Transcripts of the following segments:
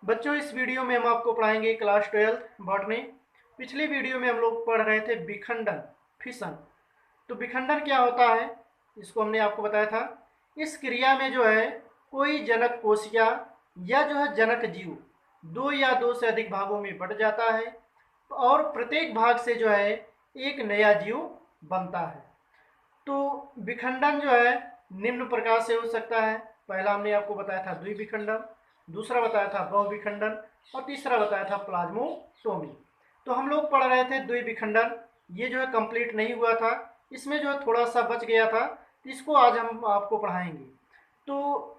बच्चों, इस वीडियो में हम आपको पढ़ाएंगे क्लास 12 बॉटनी। पिछली वीडियो में हम लोग पढ़ रहे थे विखंडन, फिशन। तो विखंडन क्या होता है, इसको हमने आपको बताया था। इस क्रिया में जो है कोई जनक कोशिका या जो है जनक जीव दो या दो से अधिक भागों में बंट जाता है और प्रत्येक भाग से जो है एक नया जीव बनता है। तो विखंडन जो है निम्न प्रकार से हो सकता है। पहला हमने आपको बताया था द्विविखंडन, दूसरा बताया था बहुविखंडन और तीसरा बताया था प्लाज्मोटोमी। तो हम लोग पढ़ रहे थे द्विविखंडन, ये जो है कंप्लीट नहीं हुआ था, इसमें जो है थोड़ा सा बच गया था, तो इसको आज हम आपको पढ़ाएंगे। तो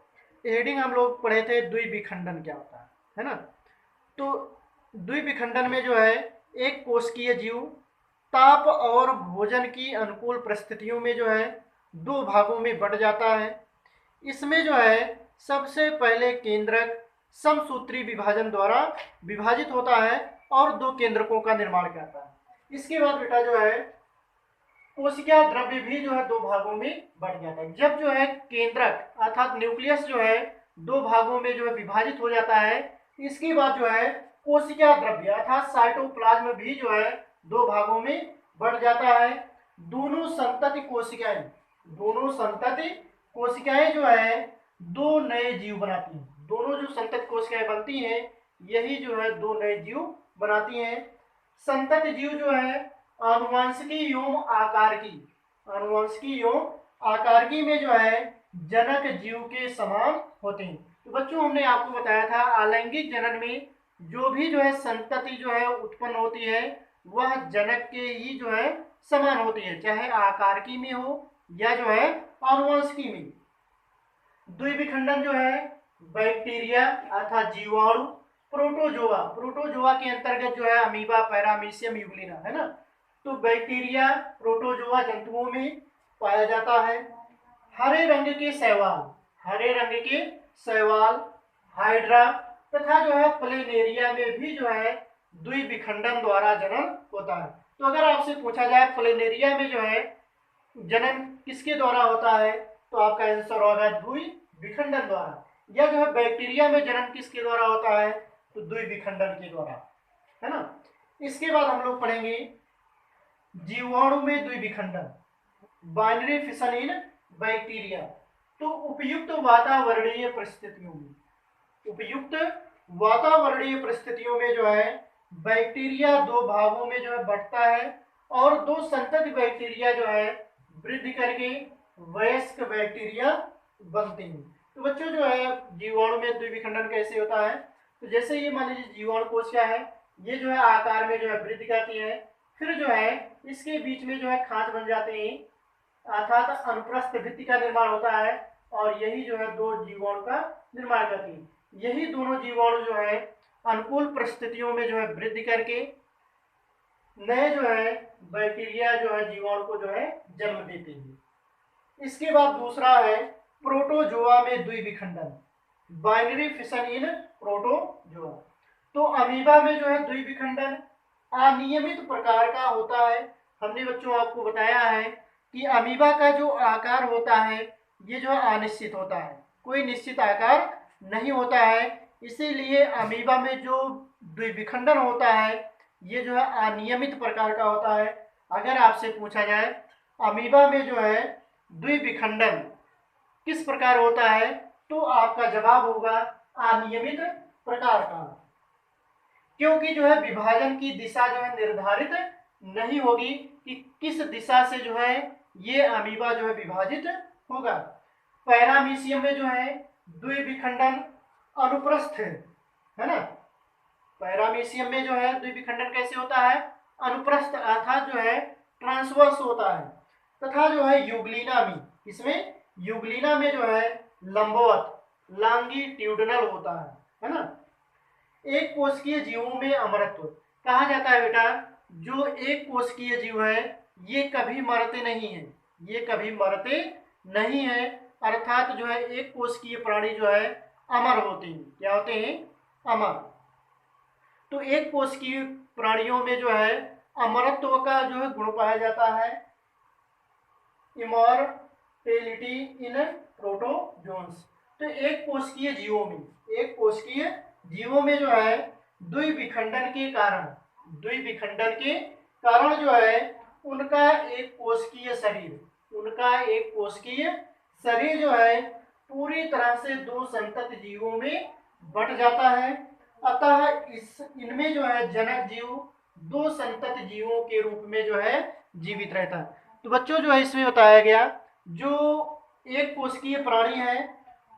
हेडिंग हम लोग पढ़े थे द्विविखंडन क्या होता है ना। तो द्विविखंडन में जो है एक कोशिकीय जीव ताप और भोजन की अनुकूल परिस्थितियों में जो है दो भागों में बंट जाता है। इसमें जो है सबसे पहले केंद्रक समसूत्री विभाजन द्वारा विभाजित होता है और दो केंद्रकों का निर्माण करता है। इसके बाद बेटा जो है कोशिका द्रव्य भी जो है दो भागों में बंट जाता है। जब जो है केंद्रक अर्थात न्यूक्लियस जो है दो भागों में जो है विभाजित हो जाता है, इसके बाद जो है कोशिका द्रव्य अर्थात साइटोप्लाज्म भी जो है दो भागों में बढ़ जाता है। दोनों संतति कोशिकाएं जो है दो नए जीव बनाती हैं। दोनों जो संतति कोशिकाएं बनती हैं यही जो है दो नए जीव बनाती हैं। संतति जीव जो है आनुवंशिकी एवं आकारकी में जो है जनक जीव के समान होते हैं। तो बच्चों, हमने आपको बताया था अलैंगिक जनन में जो भी जो है संतति जो है उत्पन्न होती है वह जनक के ही जो है समान होती है, चाहे आकारकी में हो या जो है आनुवंशिकी में। द्विविखंडन जो है बैक्टीरिया अर्थात जीवाणु, प्रोटोजोआ के अंतर्गत जो है अमीबा, पैरामीशियम, यूग्लिना है ना। तो बैक्टीरिया प्रोटोजोआ जंतुओं में पाया जाता है। हरे रंग के शैवाल हाइड्रा तथा जो है प्लेनेरिया में भी जो है द्विविखंडन द्वारा जनन होता है। तो अगर आपसे पूछा जाए प्लेनेरिया में जो है जनन किसके द्वारा होता है, तो आपका आंसर होगा द्विविखंडन द्वारा। या जो है बैक्टीरिया में जनन किसके द्वारा होता है, तो द्विविखंडन के द्वारा, है ना। इसके बाद हम लोग पढ़ेंगे जीवाणु में द्विविखंडन, बाइनरी फिशन इन बैक्टीरिया। तो उपयुक्त वातावरणीय परिस्थितियों में जो है बैक्टीरिया दो भागों में जो है बढ़ता है और दो संतति बैक्टीरिया जो है वृद्धि करके वयस्क बैक्टीरिया बनते हैं। तो बच्चों जो है जीवाणु में द्विविखंडन कैसे होता है, तो जैसे ये मान लीजिए जीवाणु कोशिका है, ये जो है आकार में जो है वृद्धि करती है, फिर जो है इसके बीच में जो है खांच बन जाते हैं अर्थात अनुप्रस्थ भित्ति का निर्माण होता है और यही जो है दो जीवाणु का निर्माण करती है। यही दोनों जीवाणु जो है अनुकूल परिस्थितियों में जो है वृद्धि करके नए जो है बैक्टीरिया जो है जीवाणु को जो है जन्म देते हैं। इसके बाद दूसरा है प्रोटोजोआ में द्विविखंडन, बाइनरी फिशन इन प्रोटोजोआ। तो अमीबा में जो है द्विविखंडन अनियमित प्रकार का होता है। हमने बच्चों आपको बताया है कि अमीबा का जो आकार होता है ये जो है अनिश्चित होता है, कोई निश्चित आकार नहीं होता है। इसीलिए अमीबा में जो द्विविखंडन होता है ये जो है अनियमित प्रकार का होता है। अगर आपसे पूछा जाए अमीबा में जो है द्विविखंडन किस प्रकार होता है, तो आपका जवाब होगा अनियमित प्रकार का, क्योंकि जो है विभाजन की दिशा जो है निर्धारित नहीं होगी कि किस दिशा से जो है ये अमीबा जो है विभाजित होगा। पैरामीशियम में जो है द्विविखंडन अनुप्रस्थ है ना। पैरामीशियम में जो है द्विविखंडन कैसे होता है, अनुप्रस्थ अर्थात जो है ट्रांसवर्स होता है। तथा जो है यूग्लिना में, इसमें यूग्लिना में जो है लंबवत लॉन्गिट्यूडिनल होता है ना। एक कोशिकीय जीवों में अमरत्व कहा जाता है बेटा, जो एक कोशिकीय जीव है ये कभी मरते नहीं है, अर्थात जो है एक कोशिकीय प्राणी जो है अमर होते हैं। क्या होते हैं, अमर। तो एक कोशिकीय प्राणियों में जो है अमरत्व का जो है गुण पाया जाता है, इमॉर्टेलिटी इन प्रोटोजोन्स। तो एक कोशिकीय जीवों में जो है द्विविखंडन के कारण जो है उनका एक कोशिकीय शरीर जो है पूरी तरह से दो संतत जीवों में बंट जाता है। अतः इनमें जो है जनक जीव दो संतत जीवों के रूप में जो है जीवित रहता है। तो बच्चों जो है इसमें बताया गया जो एक कोशिकीय प्राणी है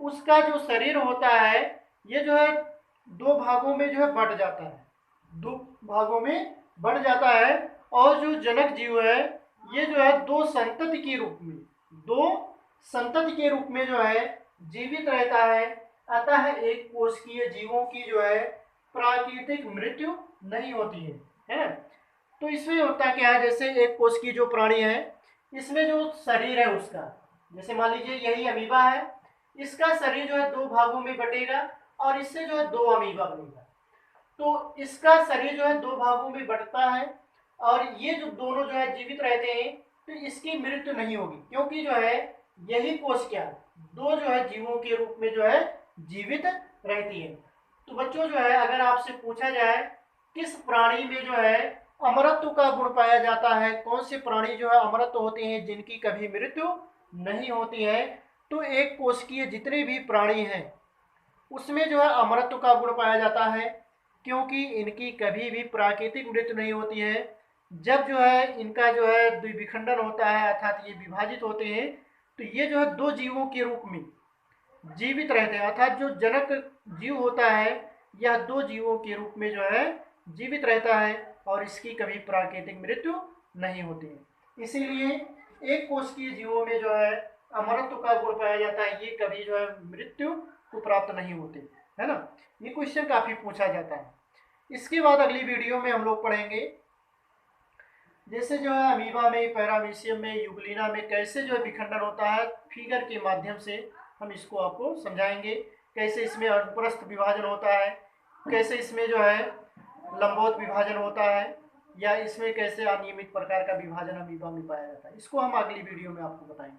उसका जो शरीर होता है ये जो है दो भागों में जो है बंट जाता है, दो भागों में बढ़ जाता है। और जो जनक जीव है ये जो है दो संतति के रूप में जो है जीवित रहता है। अतः एक कोशिकीय जीवों की जो है प्राकृतिक मृत्यु नहीं होती है ना। तो इसमें होता क्या है, जैसे एक कोशिकीय जो प्राणी है इसमें जो शरीर है उसका, जैसे मान लीजिए यही अमीबा है, इसका शरीर जो है दो भागों में बटेगा और इससे जो है दो अमीबा बनेगा। तो इसका शरीर जो है दो भागों में बंटता है और ये जो दोनों जो है जीवित रहते हैं तो इसकी मृत्यु नहीं होगी, क्योंकि जो है यही कोशिका दो जो है जीवों के रूप में जो है जीवित रहती है। तो बच्चों जो है अगर आपसे पूछा जाए किस प्राणी में जो है अमरत्व का गुण पाया जाता है, कौन से प्राणी जो है अमरत्व होते हैं जिनकी कभी मृत्यु नहीं होती है, तो एक कोशिकीय जितने भी प्राणी हैं उसमें जो है अमरत्व का गुण पाया जाता है, क्योंकि इनकी कभी भी प्राकृतिक मृत्यु नहीं होती है। जब जो है इनका जो है द्विविखंडन होता है अर्थात ये विभाजित होते हैं तो ये जो है दो जीवों के रूप में जीवित रहते हैं, अर्थात जो जनक जीव होता है यह दो जीवों के रूप में जो है जीवित रहता है और इसकी कभी प्राकृतिक मृत्यु नहीं होती है। इसीलिए एक कोशिकीय जीवों में जो है अमरत्व का गुण पाया जाता है, ये कभी जो है मृत्यु को प्राप्त नहीं होते, है ना। ये क्वेश्चन काफी पूछा जाता है। इसके बाद अगली वीडियो में हम लोग पढ़ेंगे जैसे जो है अमीबा में, पैरामीशियम में, यूग्लिना में कैसे जो है विखंडन होता है, फिगर के माध्यम से हम इसको आपको समझाएंगे। कैसे इसमें अनुप्रस्थ विभाजन होता है, कैसे इसमें जो है लंबवत विभाजन होता है, या इसमें कैसे अनियमित प्रकार का विभाजन अमीबा में पाया जाता है, इसको हम अगली वीडियो में आपको बताएंगे।